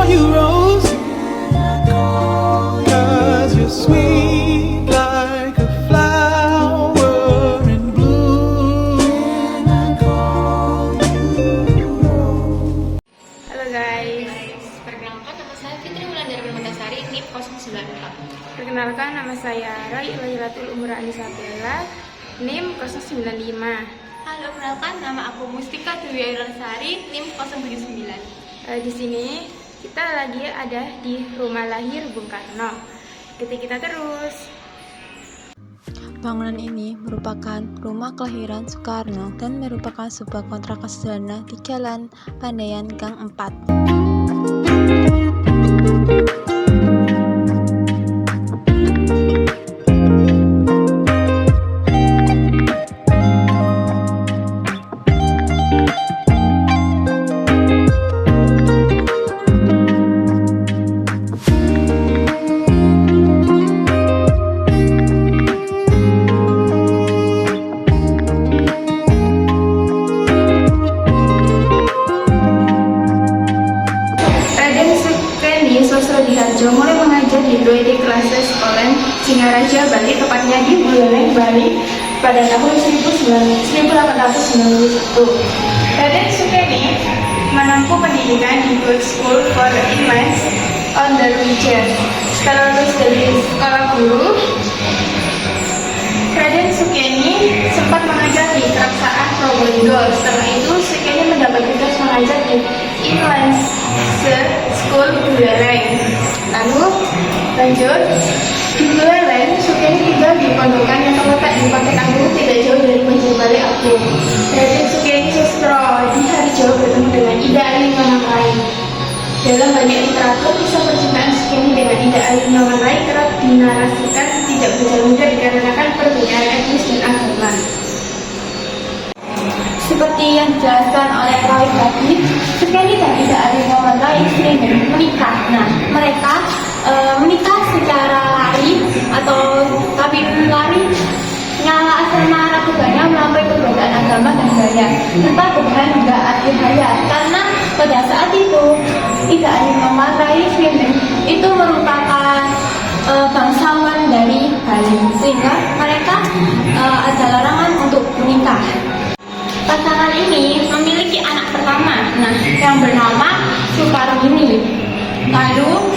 you, Rose, 'cause you're sweet like a flower in bloom. Halo guys, Perkenalkan, nama saya Fitri Wulandari Permatasari, NIM 094. perkenalkan nama saya Rai Lailatul Umur Anisabella, NIM 095. Halo, perkenalkan, nama aku Mustika Dewi Airlasari, NIM 079. Di sini kita lagi ada di rumah lahir Bung Karno. Ikuti kita terus. Bangunan ini merupakan rumah kelahiran Soekarno dan merupakan sebuah kontrakan sederhana di Jalan Pandaian Gang 4. Diharjo mulai mengajar di WD Classes Sekolah Singaraja, Bali, tepatnya di Buleleng, Bali pada tahun 1891. Raden Sukeni menempuh pendidikan di Good School for Immense on the River. Setelah lulus dari sekolah guru, Raden Sukeni sempat mengajar di Keraksaan Probolinggo. Setelah itu, Sukeni mendapat tugas mengajar di Immense School Buleleng. Lalu lanjut di Buleleng, Sukeni tinggal di pondokan yang terletak di Pantai Anggung tidak jauh dari Banjarbali Agung. Raden Sukeni Sustro di Harjo bertemu dengan Ida Ayu Manamrai. Dalam banyak literatur, kisah percintaan Sukeni dengan Ida Ayu Manamrai kerap dinarasikan tidak berjalan mudah dikarenakan perbedaan etnis dan agama. Seperti yang dijelaskan oleh Roy tadi, Sukeni dan Ida Ayu Manamrai sering menikah. Nah, mereka menikah secara lari atau kawin lari nyala asrama Ratubaya melampaui perbedaan agama dan budaya serta perubahan juga akhir hayat, karena pada saat itu Ida Ayu Manamrai itu merupakan bangsawan dari Bali, sehingga mereka ada larangan untuk menikah. Pasangan ini memiliki anak pertama, yang bernama Sukarmini. Lalu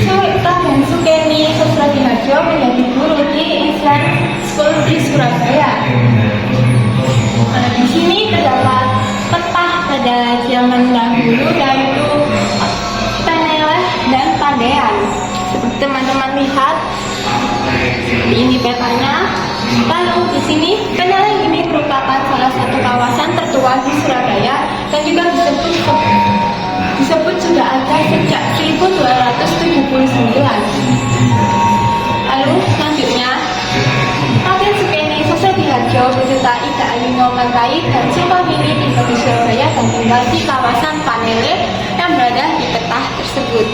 Suwita dan Sukeni Susrodiharjo menjadi guru di Islam School di Surabaya. Di sini terdapat peta pada zaman dahulu, yaitu Peneleh dan Pandean. Seperti teman-teman lihat, ini petanya. Lalu di sini Peneleh ini merupakan salah satu kawasan tertua di Surabaya dan juga disebut sudah ada sejak 1279. Lalu selanjutnya Raden Sukeni Susrodiharjo beserta Ida Ayu Manamrai dan Sukarmini tinggal di Surabaya dan tinggal di kawasan Paneleh yang berada di peta tersebut.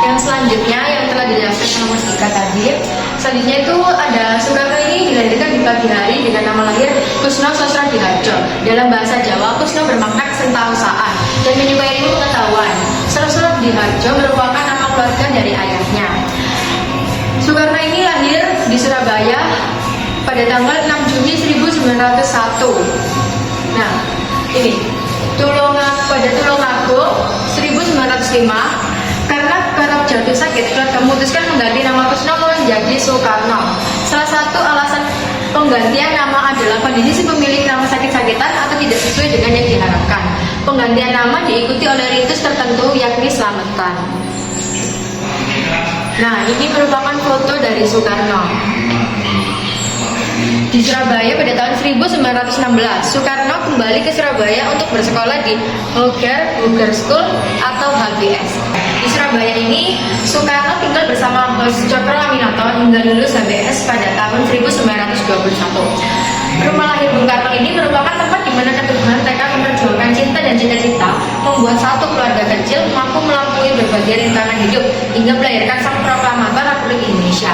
Yang selanjutnya yang telah dijelaskan sama Mas Dika tadi, selanjutnya itu ada Soekarno ini dilahirkan di pagi hari dengan nama lahir Kusno Susrodiharjo. Dalam bahasa Jawa, Kusno bermakna kesentausaan dan menyukai ilmu pengetahuan. Susrodiharjo merupakan nama keluarga dari ayahnya. Soekarno ini lahir di Surabaya pada tanggal 6 Juni 1901. Nah, ini pada Tulungagung 1905. Karena jatuh sakit, keluarga memutuskan mengganti nama Kusno menjadi Soekarno. Salah satu alasan penggantian nama adalah kondisi si pemilik nama sakit-sakitan atau tidak sesuai dengan yang diharapkan. Penggantian nama diikuti oleh ritus tertentu, yakni selamatan. Nah, ini merupakan foto dari Soekarno. Di Surabaya pada tahun 1916, Soekarno kembali ke Surabaya untuk bersekolah di Hooger School atau HBS. Di Surabaya ini, Soekarno tinggal bersama Host Cokroaminoto hingga lulus HBS pada tahun 1921. Rumah lahir Bung Karno ini merupakan tempat di mana keteguhan tekad memperjuangkan cinta dan cita-cita membuat satu keluarga kecil mampu melampaui berbagai rintangan hidup hingga melahirkan sang proklamator Republik Indonesia.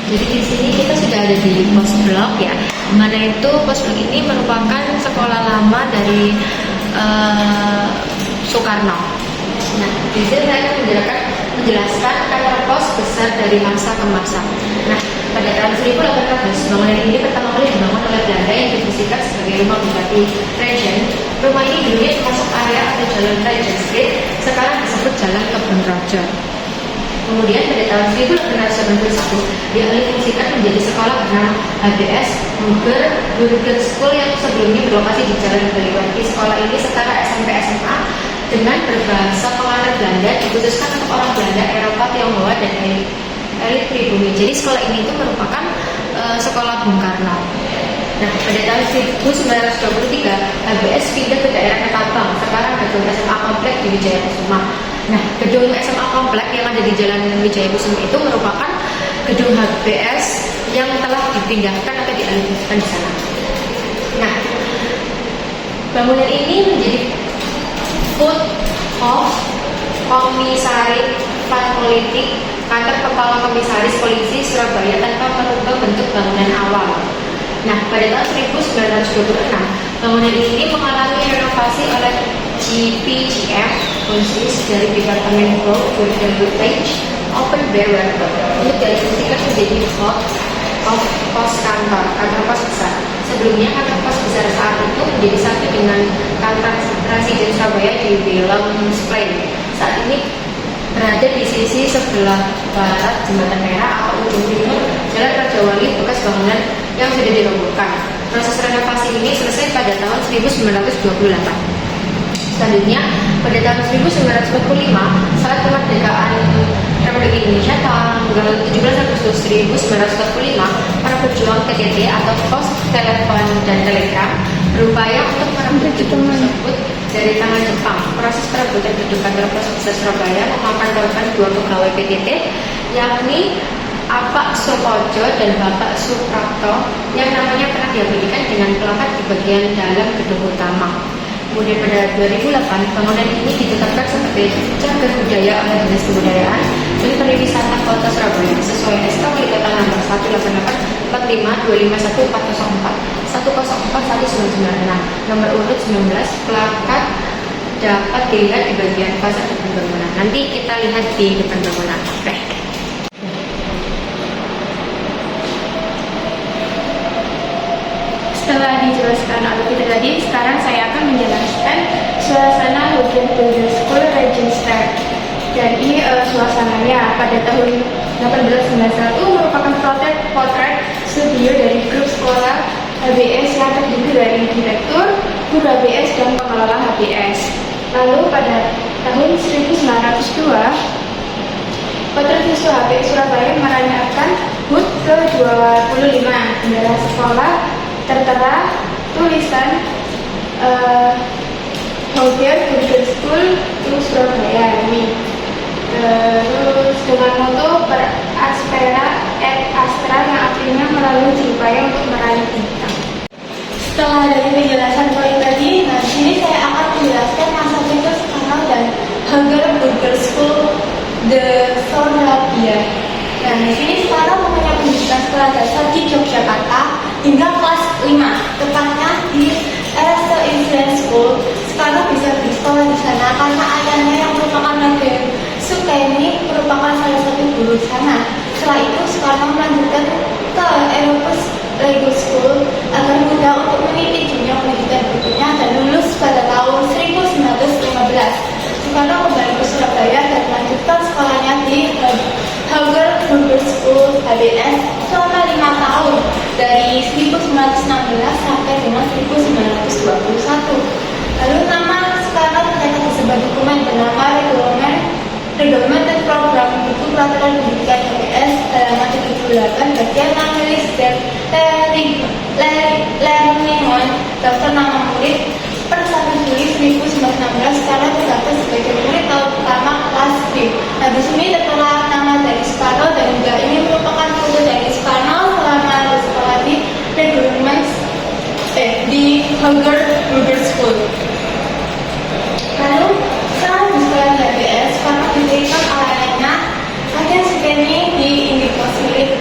Jadi di sini kita sudah ada di pos blok ya. Mana itu pos blok ini merupakan sekolah lama dari Soekarno. Nah, di sini saya akan menjelaskan kantor pos besar dari masa ke masa. Nah, pada tahun 1800, bangunan ini pertama kali dibangun oleh Belanda yang difungsikan sebagai rumah Bupati Regent. Rumah ini dulunya termasuk area atau jalan Regent Street, sekarang disebut Jalan Kebun Raja. Kemudian pada tahun 1891 dialihfungsikan menjadi sekolah bernama HBS Burger School yang sebelumnya berlokasi di Jalan Baliwanti. Sekolah ini setara SMP SMA dengan berbahasa penganut Belanda, dikhususkan untuk orang Belanda, Eropa, Tionghoa, dan elit pribumi. Jadi sekolah ini itu merupakan sekolah Bung Karno. Nah, pada tahun 1923 HBS pindah ke daerah Ketapang, sekarang gedung SMA Komplek di Wijaya Kusuma. Nah, gedung SMA Komplek yang ada di Jalan Wijaya Kusuma itu merupakan gedung HBS yang telah dipindahkan atau dialihfungsikan di sana. Nah, bangunan ini menjadi Food of Komisaris Politik, kantor kepala komisaris polisi Surabaya tanpa merubah bentuk bangunan awal. Nah, pada tahun 1926, bangunan ini mengalami renovasi oleh GPGF, khusus dari Departemen Road Heritage Open Bay Water, untuk dialihfungsikan menjadi pos kantor pos besar. Sebelumnya kantor pos besar saat itu menjadi satu dengan kantor Presiden Surabaya di Willem's Plain. Saat ini berada di sisi sebelah barat Jembatan Merah atau ujung timur Jalan Raja Wali, bekas bangunan yang sudah dirobohkan. Proses renovasi ini selesai pada tahun 1928. Selanjutnya, pada tahun 1945, saat kemerdekaan Republik Indonesia tanggal 17 Agustus 1945, para pejuang PTT atau Pos Telepon dan Telegram berupaya untuk merebut gedung tersebut dari tangan Jepang. Proses perebutan gedung kantor pos besar Surabaya memakan korban dua pegawai PTT, yakni Pak Sukojo dan Bapak Suprapto, yang namanya pernah diabadikan dengan pelakat di bagian dalam gedung utama. Kemudian pada 2008, bangunan ini ditetapkan sebagai cagar budaya oleh Dinas Kebudayaan dan Pariwisata Kota Surabaya sesuai SK Wali Kota nomor 188452104 nomor urut 19. Plakat dapat dilihat di bagian fasad depan bangunan. Nanti kita lihat di depan bangunan. Oke. Setelah dijelaskan oleh kita tadi, sekarang saya akan menjelaskan suasana Hogan Builder School Regent Street. Jadi suasananya pada tahun 1891 merupakan potret studio dari grup sekolah HBS yang terdiri dari direktur, guru HBS, dan pengelola HBS. Lalu pada tahun 1902, potret siswa HBS Surabaya merayakan HUT ke-25. Bendera sekolah tertera tulisan Hogan Builder School to Surabaya ini. Terus dengan moto per aspera et astra yang artinya melalui upaya untuk meraih bintang. Setelah dari penjelasan poin tadi, nah di sini saya akan menjelaskan masa itu sekarang dan Hogan Builder School de Surabaya. Nah di sini sekarang mempunyai pendidikan sekolah dasar di Yogyakarta hingga kelas 5, tepatnya di RST Island School. Sekarang bisa bersekolah di sana karena ayahnya yang merupakan Raden Sukeni merupakan salah satu guru sana. Setelah itu sekarang melanjutkan ke Europus Lego School agar mudah untuk meniti dunia pendidikan berikutnya dan lulus pada tahun 1915. Sekarang kembali ke Surabaya dan melanjutkan sekolahnya di Hogan Builder School HBS selama 5 tahun dari 1916 sampai dengan 1921. Lalu nama sekarang ternyata disebar dokumen bernama Reglement dan Program Buku Peraturan Pendidikan HBS halaman 78 bagian menulis dan learning on daftar nama murid per 1 Juli 1916 sekarang terdaftar sebagai murid tahun pertama kelas B. Nah di sini tertera nama dari Soekarno dan juga ini merupakan foto dari Soekarno selama bersekolah di di Hogan Builder School. Lalu setelah di sekolah HBS, karena diberikan oleh ayahnya, Raden Sukeni di Indikos milik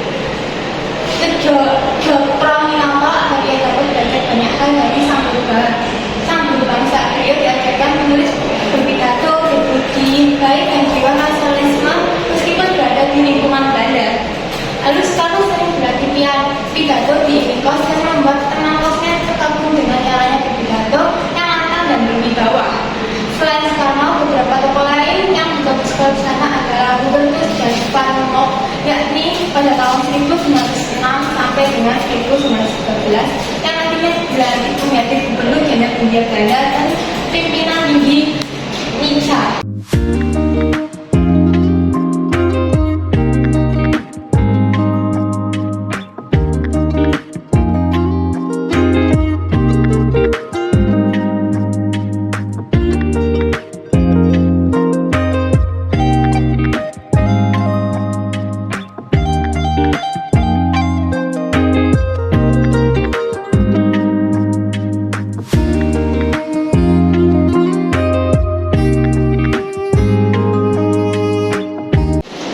Hindia Belanda dan pimpinan di Indonesia.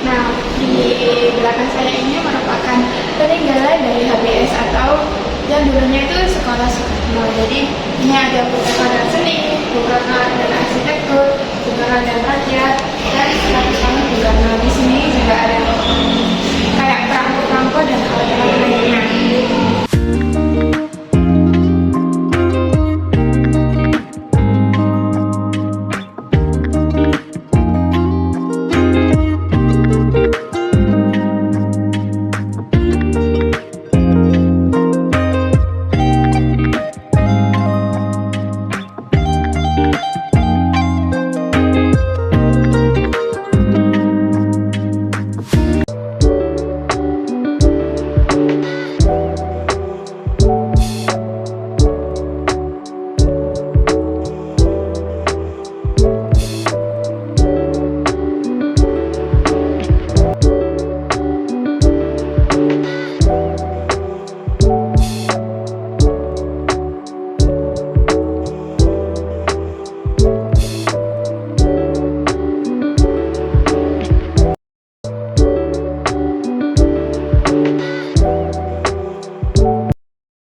Nah, di belakang saya ini merupakan peninggalan dari HBS atau yang dulunya itu Sekolah Soekarno. Jadi ini ada Pusaka dan Seni, Pusaka dan Arsitektur, Pusaka dan Rakyat, dan Pusaka Bung Karno. Di sini juga ada